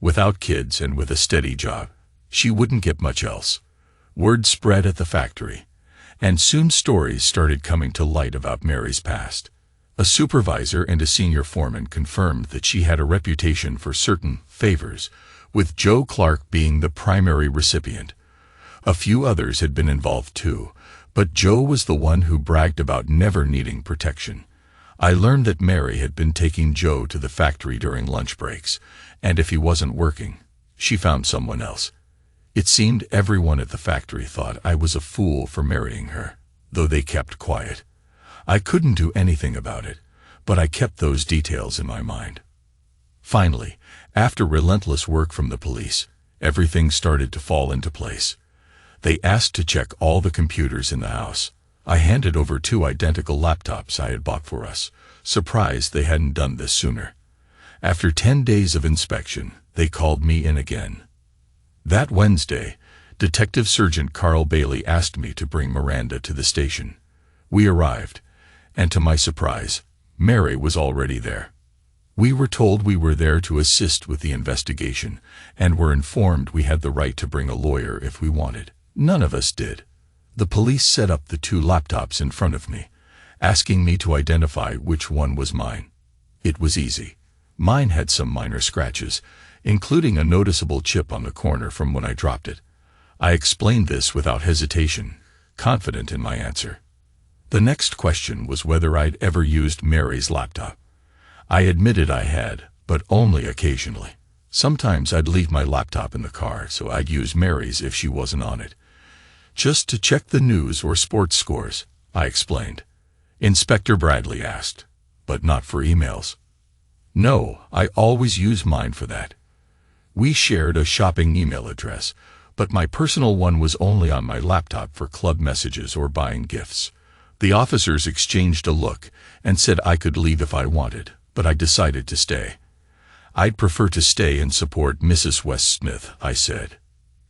Without kids and with a steady job, she wouldn't get much else. Word spread at the factory, and soon stories started coming to light about Mary's past. A supervisor and a senior foreman confirmed that she had a reputation for certain favors, with Joe Clark being the primary recipient. A few others had been involved too, but Joe was the one who bragged about never needing protection. I learned that Mary had been taking Joe to the factory during lunch breaks, and if he wasn't working, she found someone else. It seemed everyone at the factory thought I was a fool for marrying her, though they kept quiet. I couldn't do anything about it, but I kept those details in my mind. Finally, after relentless work from the police, everything started to fall into place. They asked to check all the computers in the house. I handed over 2 identical laptops I had bought for us, surprised they hadn't done this sooner. After 10 days of inspection, they called me in again. That Wednesday, Detective Sergeant Carl Bailey asked me to bring Miranda to the station. We arrived, and to my surprise, Mary was already there. We were told we were there to assist with the investigation, and were informed we had the right to bring a lawyer if we wanted. None of us did. The police set up the 2 laptops in front of me, asking me to identify which one was mine. It was easy. Mine had some minor scratches, including a noticeable chip on the corner from when I dropped it. I explained this without hesitation, confident in my answer. The next question was whether I'd ever used Mary's laptop. I admitted I had, but only occasionally. Sometimes I'd leave my laptop in the car, so I'd use Mary's if she wasn't on it. Just to check the news or sports scores, I explained. Inspector Bradley asked, but not for emails. No, I always use mine for that. We shared a shopping email address, but my personal one was only on my laptop for club messages or buying gifts. The officers exchanged a look and said I could leave if I wanted, but I decided to stay. I'd prefer to stay and support Mrs. West-Smith, I said.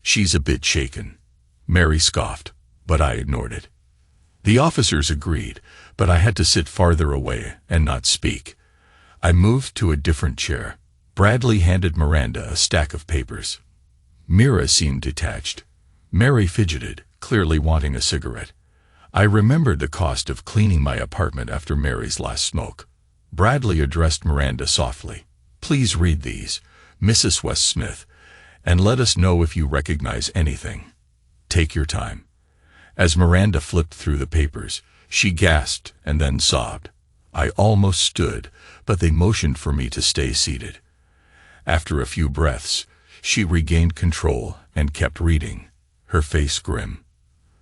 She's a bit shaken. Mary scoffed, but I ignored it. The officers agreed, but I had to sit farther away and not speak. I moved to a different chair. Bradley handed Miranda a stack of papers. Mira seemed detached. Mary fidgeted, clearly wanting a cigarette. I remembered the cost of cleaning my apartment after Mary's last smoke. Bradley addressed Miranda softly. "Please read these, Mrs. West Smith, and let us know if you recognize anything. Take your time." As Miranda flipped through the papers, she gasped and then sobbed. I almost stood, but they motioned for me to stay seated. After a few breaths, she regained control and kept reading, her face grim.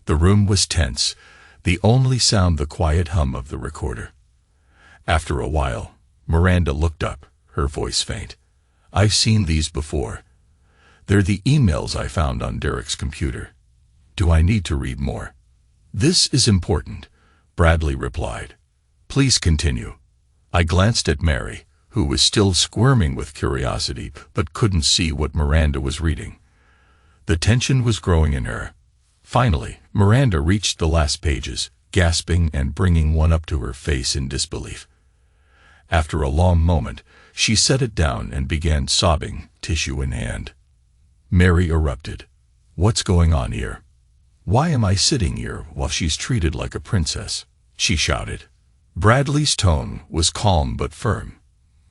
The room was tense, the only sound the quiet hum of the recorder. After a while, Miranda looked up, her voice faint. "I've seen these before. They're the emails I found on Derek's computer. Do I need to read more?" "This is important," Bradley replied. "Please continue." I glanced at Mary, who was still squirming with curiosity but couldn't see what Miranda was reading. The tension was growing in her. Finally, Miranda reached the last pages, gasping and bringing one up to her face in disbelief. After a long moment, she set it down and began sobbing, tissue in hand. Mary erupted. "What's going on here? Why am I sitting here while she's treated like a princess?" she shouted. Bradley's tone was calm but firm.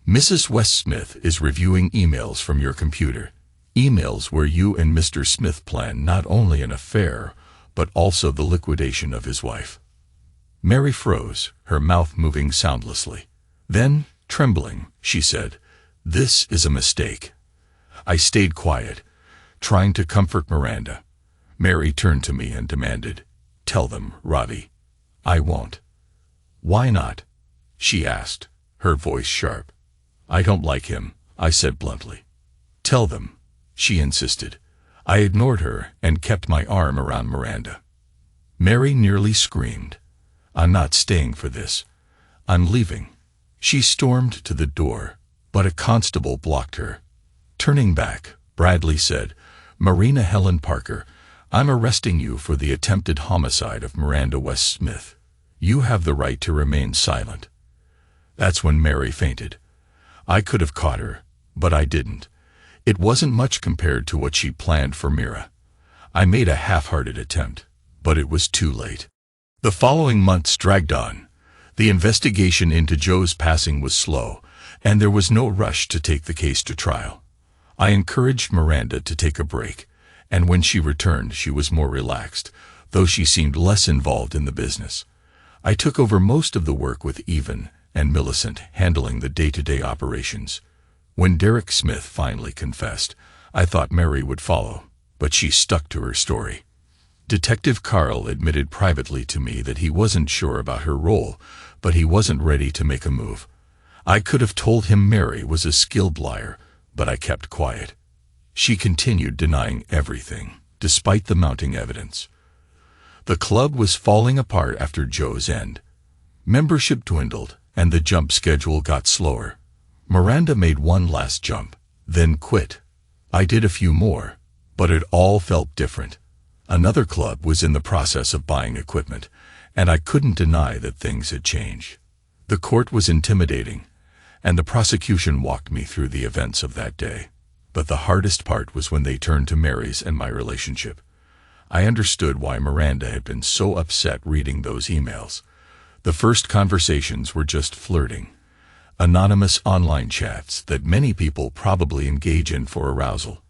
"Mrs. West Smith is reviewing emails from your computer. Emails where you and Mr. Smith plan not only an affair, but also the liquidation of his wife." Mary froze, her mouth moving soundlessly. Then, trembling, she said, "This is a mistake." I stayed quiet, trying to comfort Miranda. Mary turned to me and demanded, "Tell them, Ravi." "I won't." "Why not?" she asked, her voice sharp. "I don't like him," I said bluntly. "Tell them," she insisted. I ignored her and kept my arm around Miranda. Mary nearly screamed. "I'm not staying for this. I'm leaving." She stormed to the door, but a constable blocked her. Turning back, Bradley said, "Marina Helen Parker, I'm arresting you for the attempted homicide of Miranda West Smith. You have the right to remain silent." That's when Mary fainted. I could have caught her, but I didn't. It wasn't much compared to what she planned for Mira. I made a half-hearted attempt, but it was too late. The following months dragged on. The investigation into Joe's passing was slow, and there was no rush to take the case to trial. I encouraged Miranda to take a break, and when she returned she was more relaxed, though she seemed less involved in the business. I took over most of the work with Evan and Millicent handling the day-to-day operations. When Derek Smith finally confessed, I thought Mary would follow, but she stuck to her story. Detective Carl admitted privately to me that he wasn't sure about her role, but he wasn't ready to make a move. I could have told him Mary was a skilled liar, but I kept quiet. She continued denying everything, despite the mounting evidence. The club was falling apart after Joe's end. Membership dwindled, and the jump schedule got slower. Miranda made one last jump, then quit. I did a few more, but it all felt different. Another club was in the process of buying equipment, and I couldn't deny that things had changed. The court was intimidating, and the prosecution walked me through the events of that day. But the hardest part was when they turned to Mary's and my relationship. I understood why Miranda had been so upset reading those emails. The first conversations were just flirting, anonymous online chats that many people probably engage in for arousal.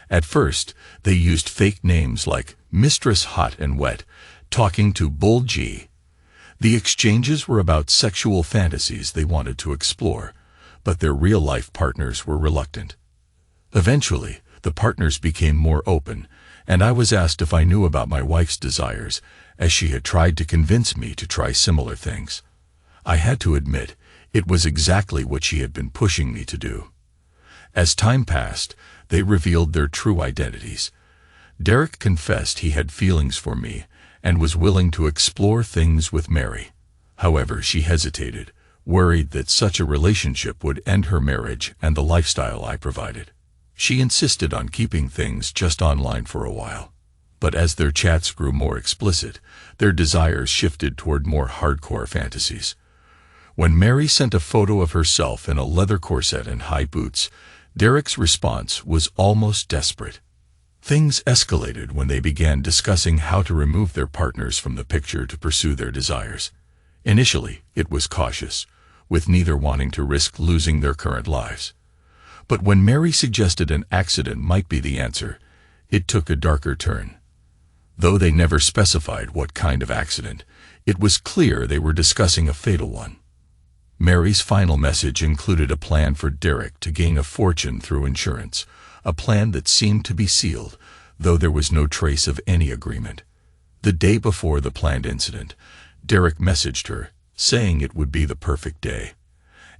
At first, they used fake names like Mistress Hot and Wet, talking to Bull G. The exchanges were about sexual fantasies they wanted to explore, but their real-life partners were reluctant. Eventually, the partners became more open, and I was asked if I knew about my wife's desires, as she had tried to convince me to try similar things. I had to admit, it was exactly what she had been pushing me to do. As time passed, they revealed their true identities. Derek confessed he had feelings for me and was willing to explore things with Mary. However, she hesitated, worried that such a relationship would end her marriage and the lifestyle I provided. She insisted on keeping things just online for a while. But as their chats grew more explicit, their desires shifted toward more hardcore fantasies. When Mary sent a photo of herself in a leather corset and high boots, Derek's response was almost desperate. Things escalated when they began discussing how to remove their partners from the picture to pursue their desires. Initially, it was cautious, with neither wanting to risk losing their current lives. But when Mary suggested an accident might be the answer, it took a darker turn. Though they never specified what kind of accident, it was clear they were discussing a fatal one. Mary's final message included a plan for Derek to gain a fortune through insurance, a plan that seemed to be sealed, though there was no trace of any agreement. The day before the planned incident, Derek messaged her, saying it would be the perfect day,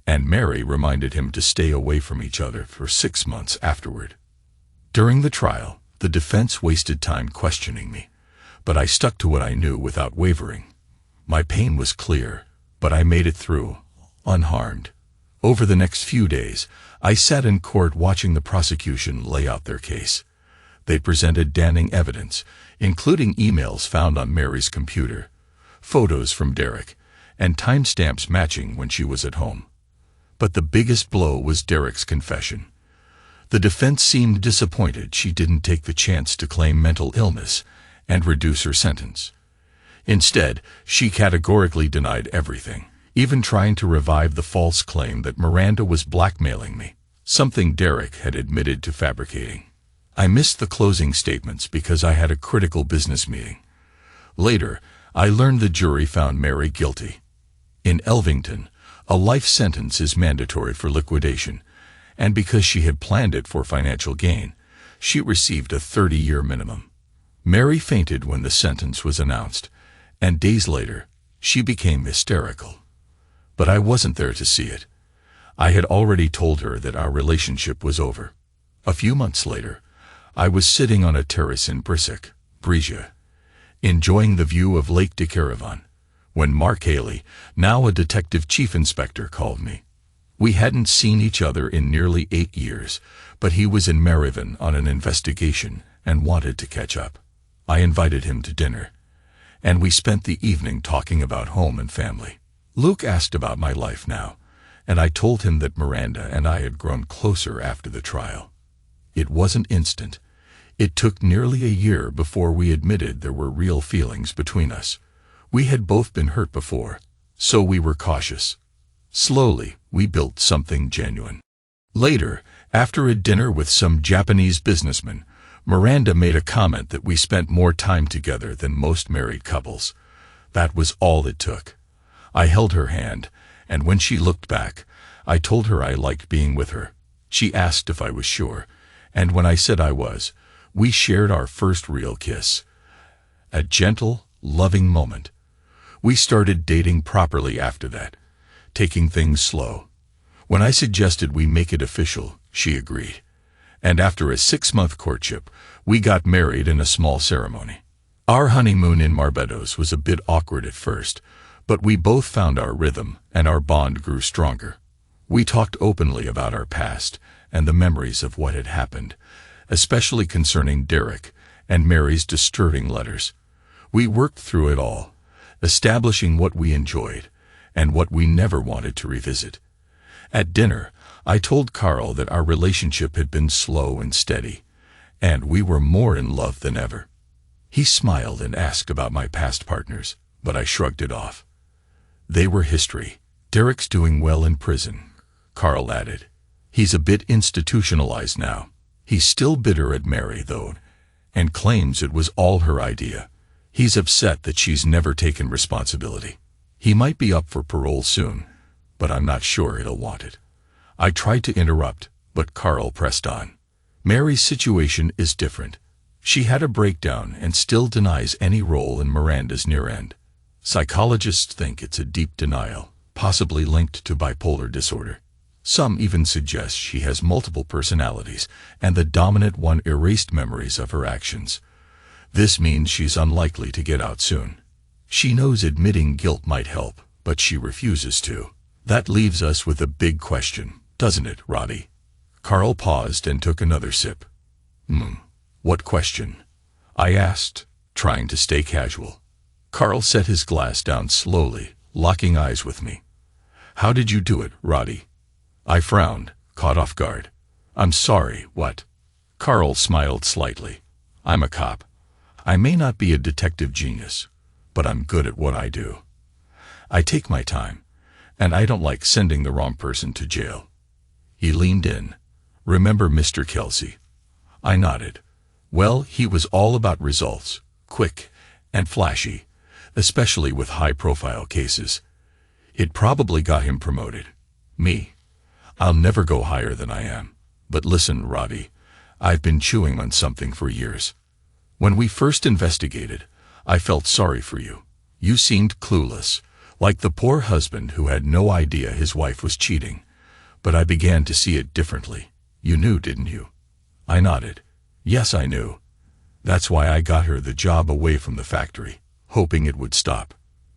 and Mary reminded him to stay away from each other for 6 months afterward. During the trial, the defense wasted time questioning me, but I stuck to what I knew without wavering. My pain was clear, but I made it through, unharmed. Over the next few days, I sat in court watching the prosecution lay out their case. They presented damning evidence, including emails found on Mary's computer, photos from Derek, and timestamps matching when she was at home. But the biggest blow was Derek's confession. The defense seemed disappointed she didn't take the chance to claim mental illness and reduce her sentence. Instead, she categorically denied everything, even trying to revive the false claim that Miranda was blackmailing me, something Derek had admitted to fabricating. I missed the closing statements because I had a critical business meeting. Later, I learned the jury found Mary guilty. In Elvington, a life sentence is mandatory for liquidation, and because she had planned it for financial gain, she received a 30-year minimum. Mary fainted when the sentence was announced, and days later, she became hysterical. But I wasn't there to see it. I had already told her that our relationship was over. A few months later, I was sitting on a terrace in Brissac, Brescia, enjoying the view of Lake de Caravan, when Mark Haley, now a detective chief inspector, called me. We hadn't seen each other in nearly 8 years, but he was in Marivan on an investigation and wanted to catch up. I invited him to dinner, and we spent the evening talking about home and family. Luke asked about my life now, and I told him that Miranda and I had grown closer after the trial. It wasn't instant. It took nearly a year before we admitted there were real feelings between us. We had both been hurt before, so we were cautious. Slowly, we built something genuine. Later, after a dinner with some Japanese businessmen, Miranda made a comment that we spent more time together than most married couples. That was all it took. I held her hand, and when she looked back, I told her I liked being with her. She asked if I was sure, and when I said I was, we shared our first real kiss. A gentle, loving moment. We started dating properly after that, taking things slow. When I suggested we make it official, she agreed. And after a 6-month courtship, we got married in a small ceremony. Our honeymoon in Barbados was a bit awkward at first, but we both found our rhythm and our bond grew stronger. We talked openly about our past and the memories of what had happened, especially concerning Derek and Mary's disturbing letters. We worked through it all, establishing what we enjoyed and what we never wanted to revisit. At dinner, I told Carl that our relationship had been slow and steady, and we were more in love than ever. He smiled and asked about my past partners, but I shrugged it off. They were history. Derek's doing well in prison, Carl added. He's a bit institutionalized now. He's still bitter at Mary, though, and claims it was all her idea. He's upset that she's never taken responsibility. He might be up for parole soon, but I'm not sure he'll want it. I tried to interrupt, but Carl pressed on. Mary's situation is different. She had a breakdown and still denies any role in Miranda's near end. Psychologists think it's a deep denial, possibly linked to bipolar disorder. Some even suggest she has multiple personalities, and the dominant one erased memories of her actions. This means she's unlikely to get out soon. She knows admitting guilt might help, but she refuses to. That leaves us with a big question, doesn't it, Roddy? Carl paused and took another sip. What question? I asked, trying to stay casual. Carl set his glass down slowly, locking eyes with me. How did you do it, Roddy? I frowned, caught off guard. I'm sorry, what? Carl smiled slightly. I'm a cop. I may not be a detective genius, but I'm good at what I do. I take my time, and I don't like sending the wrong person to jail. He leaned in. Remember Mr. Kelsey? I nodded. Well, he was all about results, quick and flashy, especially with high-profile cases. It probably got him promoted. Me? I'll never go higher than I am. But listen, Robbie, I've been chewing on something for years. When we first investigated, I felt sorry for you. You seemed clueless, like the poor husband who had no idea his wife was cheating. But I began to see it differently. You knew, didn't you? I nodded. Yes, I knew. That's why I got her the job away from the factory, hoping it would stop.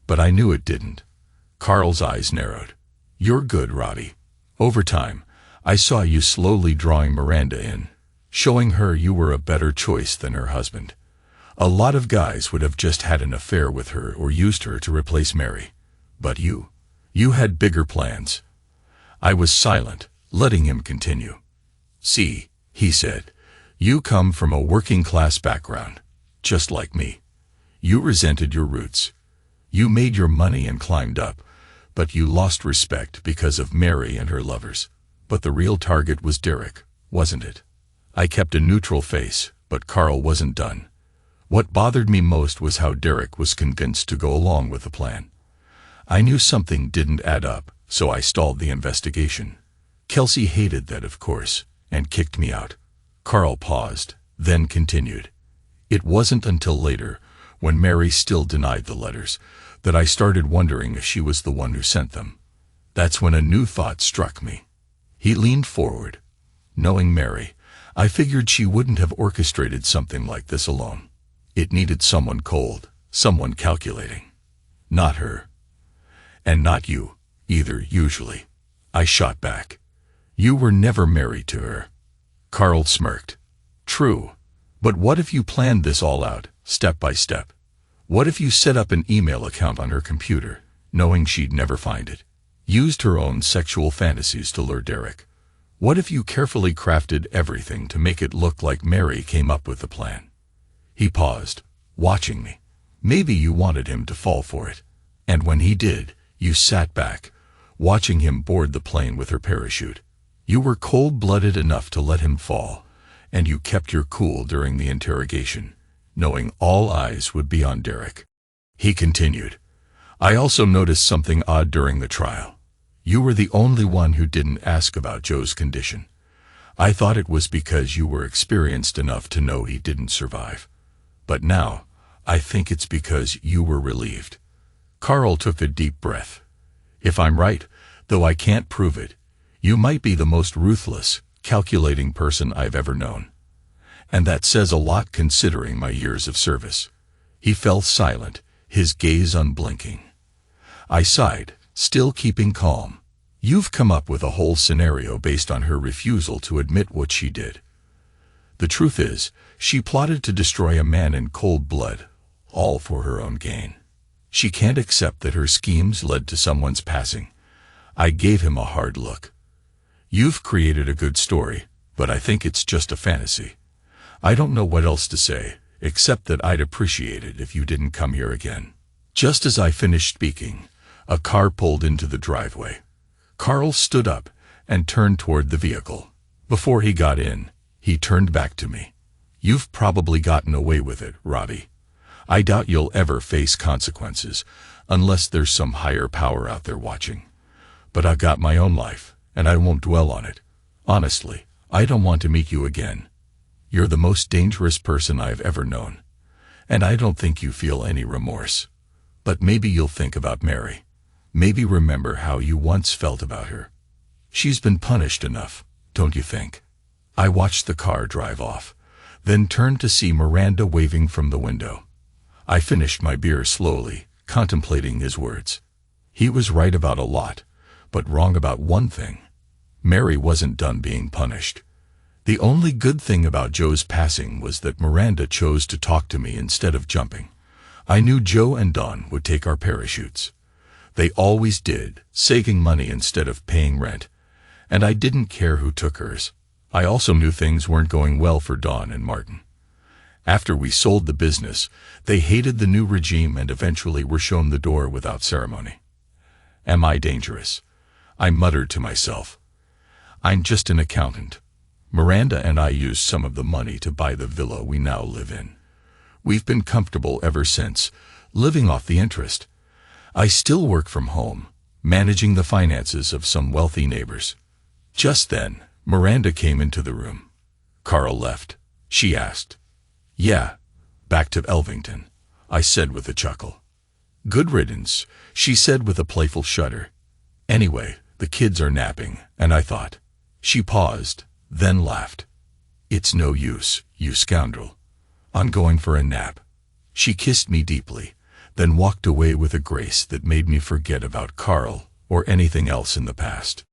But I knew it didn't. Carl's eyes narrowed. You're good, Robbie. Over time, I saw you slowly drawing Miranda in, showing her you were a better choice than her husband. A lot of guys would have just had an affair with her or used her to replace Mary. But you had bigger plans. I was silent, letting him continue. See, he said, you come from a working-class background, just like me. You resented your roots. You made your money and climbed up, but you lost respect because of Mary and her lovers. But the real target was Derek, wasn't it? I kept a neutral face, but Carl wasn't done. What bothered me most was how Derek was convinced to go along with the plan. I knew something didn't add up, so I stalled the investigation. Kelsey hated that, of course, and kicked me out. Carl paused, then continued. It wasn't until later, when Mary still denied the letters, that I started wondering if she was the one who sent them. That's when a new thought struck me. He leaned forward. Knowing Mary, I figured she wouldn't have orchestrated something like this alone. It needed someone cold, someone calculating. Not her. And not you, either, usually. I shot back. You were never married to her. Carl smirked. True. But what if you planned this all out, step by step? What if you set up an email account on her computer, knowing she'd never find it? Used her own sexual fantasies to lure Derek? What if you carefully crafted everything to make it look like Mary came up with the plan? He paused, watching me. Maybe you wanted him to fall for it. And when he did, you sat back, watching him board the plane with her parachute. You were cold-blooded enough to let him fall, and you kept your cool during the interrogation, knowing all eyes would be on Derek. He continued. I also noticed something odd during the trial. You were the only one who didn't ask about Joe's condition. I thought it was because you were experienced enough to know he didn't survive. But now, I think it's because you were relieved. Carl took a deep breath. If I'm right, though I can't prove it, you might be the most ruthless, calculating person I've ever known. And that says a lot considering my years of service. He fell silent, his gaze unblinking. I sighed, still keeping calm. You've come up with a whole scenario based on her refusal to admit what she did. The truth is, she plotted to destroy a man in cold blood, all for her own gain. She can't accept that her schemes led to someone's passing. I gave him a hard look. You've created a good story, but I think it's just a fantasy. I don't know what else to say, except that I'd appreciate it if you didn't come here again. Just as I finished speaking, a car pulled into the driveway. Carl stood up and turned toward the vehicle. Before he got in, he turned back to me. You've probably gotten away with it, Robbie. I doubt you'll ever face consequences, unless there's some higher power out there watching. But I've got my own life, and I won't dwell on it. Honestly, I don't want to meet you again. You're the most dangerous person I've ever known, and I don't think you feel any remorse. But maybe you'll think about Mary. Maybe remember how you once felt about her. She's been punished enough, don't you think? I watched the car drive off, then turned to see Miranda waving from the window. I finished my beer slowly, contemplating his words. He was right about a lot, but wrong about one thing. Mary wasn't done being punished. The only good thing about Joe's passing was that Miranda chose to talk to me instead of jumping. I knew Joe and Dawn would take our parachutes. They always did, saving money instead of paying rent. And I didn't care who took hers. I also knew things weren't going well for Dawn and Martin. After we sold the business, they hated the new regime and eventually were shown the door without ceremony. Am I dangerous? I muttered to myself. I'm just an accountant. Miranda and I used some of the money to buy the villa we now live in. We've been comfortable ever since, living off the interest. I still work from home, managing the finances of some wealthy neighbors. Just then, Miranda came into the room. Carl left, she asked. Yeah, back to Elvington, I said with a chuckle. Good riddance, she said with a playful shudder. Anyway, the kids are napping, and I thought. She paused, then laughed. It's no use, you scoundrel. I'm going for a nap. She kissed me deeply, then walked away with a grace that made me forget about Carl or anything else in the past.